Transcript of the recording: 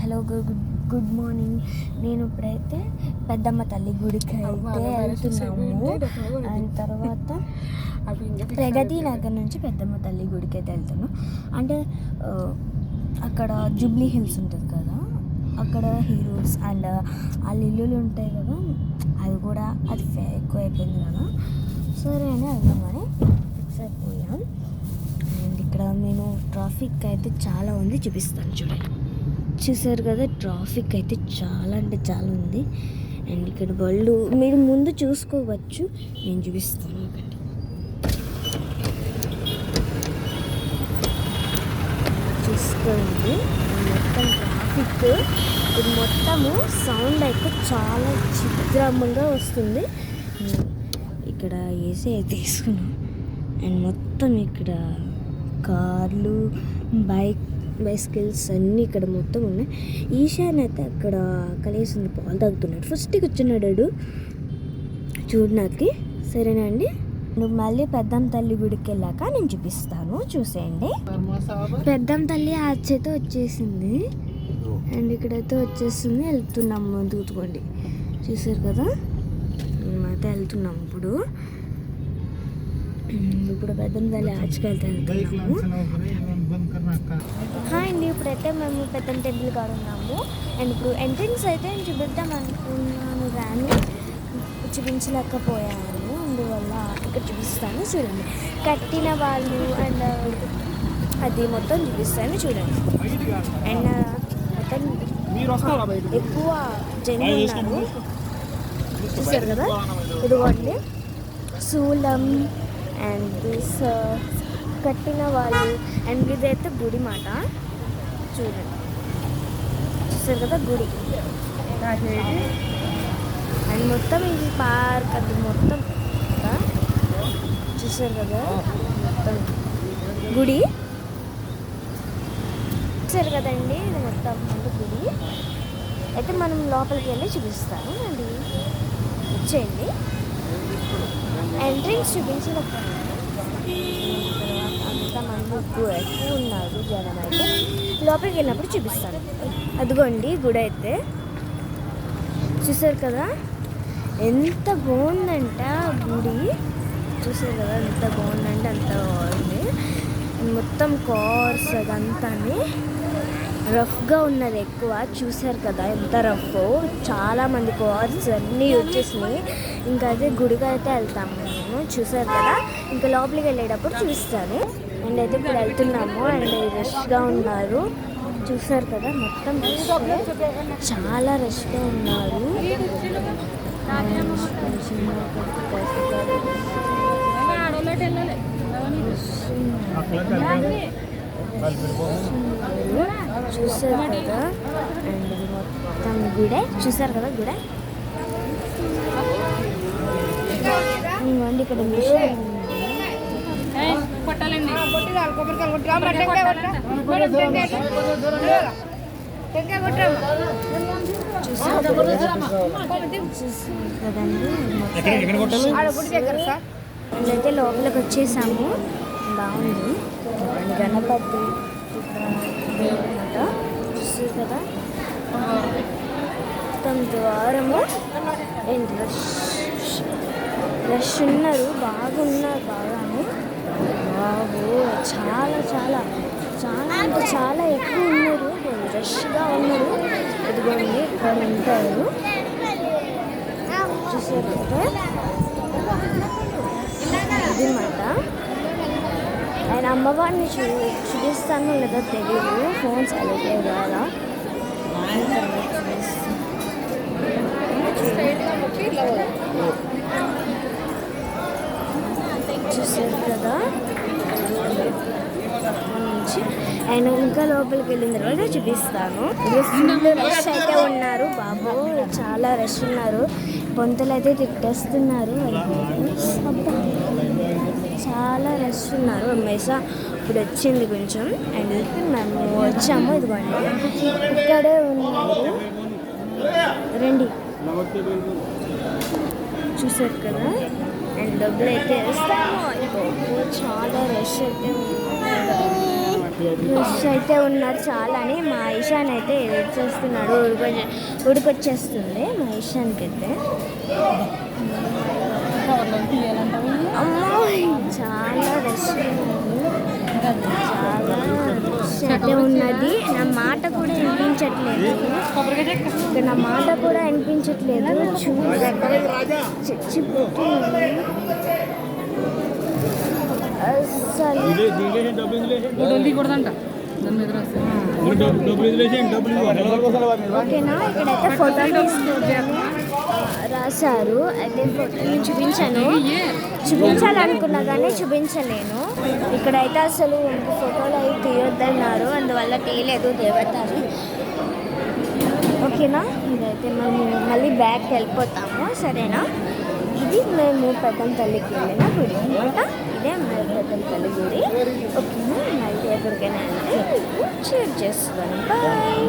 Hello good morning. నేను ఇప్పుడైతే పెద్దమ్మ తల్లి గుడికి అయితే వెళ్తున్నాము. అండ్ తర్వాత ప్రగతి నగర్ నుంచి పెద్దమ్మ తల్లి గుడికి అయితే వెళ్తున్నాను. అంటే అక్కడ జూబ్లీ హిల్స్ ఉంటుంది కదా, అక్కడ హీరోస్ అండ్ వాళ్ళ ఇల్లులు ఉంటాయి కదా, అది కూడా అది ఎక్కువ అయిపోయింది కదా, సరే అని వెళ్దామని ఫిక్స్ అయిపోయాం. అండ్ ఇక్కడ నేను ట్రాఫిక్ అయితే చాలా ఉంది, చూపిస్తాను చూడండి. చూసారు కదా, ట్రాఫిక్ అయితే చాలా అంటే చాలా ఉంది. అండ్ ఇక్కడ వాళ్ళు మీరు ముందు చూసుకోవచ్చు, నేను చూపిస్తాను ఒకటి. చూసుకోండి మొత్తం ట్రాఫిక్, ఇది మొత్తము సౌండ్ అయితే చాలా చిత్రంగా వస్తుంది. ఇక్కడ ఏసీ అయితే తీసుకున్నాం. అండ్ మొత్తం ఇక్కడ కార్లు, బైసికల్స్ అన్నీ ఇక్కడ మొత్తం ఉన్నాయి. ఈశాన్ అయితే అక్కడ కలిసింది, పాలు తాగుతున్నాడు. ఫస్ట్ కూర్చున్నాడు చూడడానికి. సరేనండి, నువ్వు మళ్ళీ పెద్దమ్మ తల్లి గుడికి వెళ్ళాక నేను చూపిస్తాను, చూసేయండి. పెద్దమ్మ తల్లి ఆర్చైతే వచ్చేసింది అండ్ ఇక్కడైతే వచ్చేసింది. వెళ్తున్నాము, ముందుకోండి. చూసారు కదా, మేమైతే వెళ్తున్నాము. ఇప్పుడు పెద్దమ్మ తల్లి ఆర్చ్కి వెళ్తున్నాము. హాయ్ అండి, ఇప్పుడైతే మేము పెద్దమ్మ టెంపుల్ కాడ ఉన్నాము. అండ్ ఇప్పుడు ఎంట్రన్స్ అయితే నేను చూపిద్దాం అనుకున్నాను కానీ చూపించలేకపోయాను. అందువల్ల ఇక్కడ చూపిస్తాను చూడండి. కట్టిన వాళ్ళు అండ్ అది మొత్తం చూపిస్తాను చూడండి. అండ్ మొత్తం ఎక్కువ జనం ఉన్నారు, చూసారు కదా. ఇదిగోండి శూలం అండ్ కట్టిన వాళ్ళు. అండ్ ఇదైతే గుడి మాట, చూడండి. చూసారు కదా గుడి. అండ్ మొత్తం ఇది పార్క్, అది మొత్తం చూసారు కదా, మొత్తం గుడి. చూసారు కదండి, ఇది మొత్తం గుడి. అయితే మనం లోపలికి వెళ్ళి చూపిస్తాను అండి, వచ్చేయండి. ఎంట్రన్స్ చూపించలేకపోయాను, అంతా మంది ఎక్కువ ఉన్నారు జనం. అయితే లోపలికి వెళ్ళినప్పుడు చూపిస్తాను. అదిగోండి గుడి అయితే, చూసారు కదా ఎంత బాగుందంటే ఆ గుడి. చూసారు కదా ఎంత బాగుందంటే అంత బాగుంది. మొత్తం కార్స్ అదంతా రఫ్గా ఉన్నది ఎక్కువ. చూసారు కదా ఎంత రఫ్, చాలామంది కార్స్ అన్నీ వచ్చేసినాయి. ఇంకా అదే గుడికి అయితే వెళ్తాము మేము. చూసారు కదా, ఇంకా లోపలికి వెళ్ళేటప్పుడు చూపిస్తాను. అండ్ అయితే ఇప్పుడు వెళ్తున్నాము. అండ్ రష్గా ఉన్నారు, చూసారు కదా మొత్తం చాలా రష్గా ఉన్నారు. చూసారు కదా, అండ్ ఇది మొత్తం గుడే. చూసారు కదా గుడే. ఇవ్వండి ఇక్కడ మిషన్ కదండి. అయితే లోపలికి వచ్చేసాము, బాగుంది. గణపతి అనమాట, చూసారు కదా మొత్తం ద్వారము. ఏంటి రష్ ఉన్నారు, బాగున్నారు, బాగానే. బాబు చాలా చాలా చాలా అంటే చాలా ఎక్కువ ఉన్నారు, రష్గా ఉన్నారు. ఇదిగోండి ఇక్కడ ఉంటారు, చూసారు కదా ఇది మాట. ఆయన అమ్మవారిని చూపిస్తాను లేదా తెలియదు, ఫోన్స్ అలాగే కదా. చూసారు కదా నుంచి. ఆయన ఇంకా లోపలికి వెళ్ళిన తర్వాత చూపిస్తాను. ఫుల్ రష్ అయితే ఉన్నారు బాబు, చాలా రష్ ఉన్నారు. పొంతలు అయితే తిట్టేస్తున్నారు, చాలా రష్ ఉన్నారు. మెసా ఇప్పుడు వచ్చింది కొంచెం. అండ్ మేము వచ్చాము, ఇదిగోండి ఇక్కడే ఉన్నారు, రండి. చూసారు కదా. అండ్ డబ్బులు అయితే వేస్తాము. చాలా రష్ అయితే రష్ అయితే ఉన్నారు చాలా అని. మా ఇషాన్ అయితే చేస్తున్నాడు, ఉడికొచ్చేస్తుంది మా ఇషాన్కి అయితే. అమ్మో చాలా రష్ అయితే ఉన్నది. నా మాట కూడా వినిపించట్లేదు, నా మాట కూడా వినిపించట్లేదు. చచ్చిపోతుంది అసలు. ఓకేనా, ఇక్కడైతే ఫోటోలు తీసుకుంటాను రాశారు. అయితే ఫోటోలు చూపించాలనుకున్నా కానీ చూపించలేను. ఇక్కడైతే అసలు ఫోటోలు అవి తీయొద్దన్నారు, అందువల్ల తీయలేదు దేవతని. ఓకేనా, ఇదైతే మేము మళ్ళీ బ్యాగ్కి వెళ్ళిపోతాము. సరేనా, ఇది మేము పెద్దమ్మ తల్లికి వెళ్ళిన గుడి అనమాట. ఇదే మేము పెద్దమ్మ తల్లి గుడి. ఓకేనా, మళ్ళీ ఎక్కడికైనా షేర్ చేస్తున్నాను. బాయ్.